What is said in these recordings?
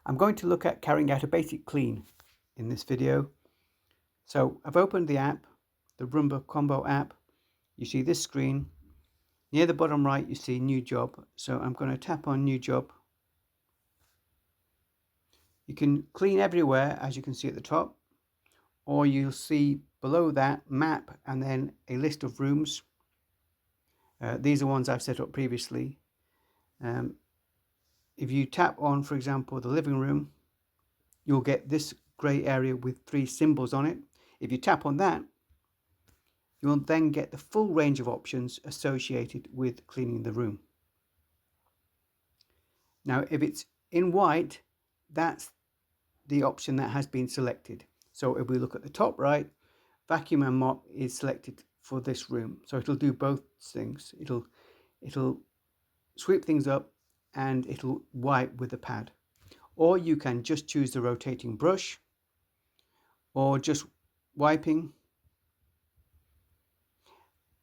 I'm going to look at carrying out a basic clean in this video. So I've opened the app, the Roomba Combo app. You see this screen. Near the bottom right you see new job. So I'm going to tap on new job. You can clean everywhere, as you can see at the top, or you'll see below that map and then a list of rooms. These are ones I've set up previously. If you tap on, for example, the living room, you'll get this grey area with 3 symbols on it. If you tap on that, you'll then get the full range of options associated with cleaning the room. Now, if it's in white, that's the option that has been selected. So if we look at the top right, vacuum and mop is selected for this room. So it'll do both things. It'll sweep things up and it'll wipe with the pad. Or you can just choose the rotating brush or just wiping.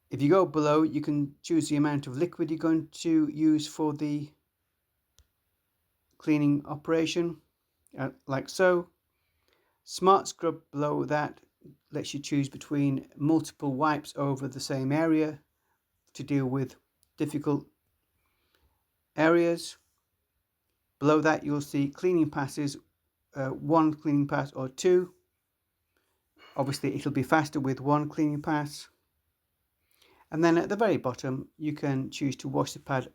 If you go below, you can choose the amount of liquid you're going to use for the cleaning operation, like so. Smart Scrub below that lets you choose between multiple wipes over the same area to deal with difficult areas. Below that you'll see cleaning passes, 1 cleaning pass or 2. Obviously it'll be faster with 1 cleaning pass. And then at the very bottom you can choose to wash the pad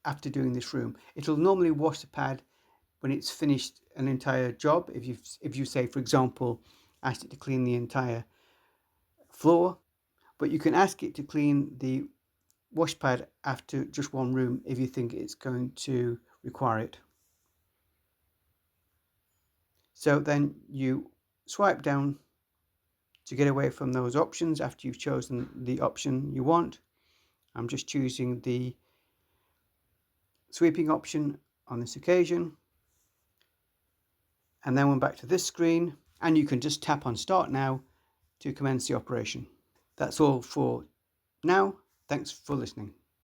after doing this room. It'll normally wash the pad when it's finished an entire job. If you say, for example, asked it to clean the entire floor, but you can ask it to clean the wash pad after just 1 room if you think it's going to require it. So then you swipe down to get away from those options after you've chosen the option you want. I'm just choosing the sweeping option on this occasion. And then we're back to this screen, and you can just tap on Start Now to commence the operation. That's all for now. Thanks for listening.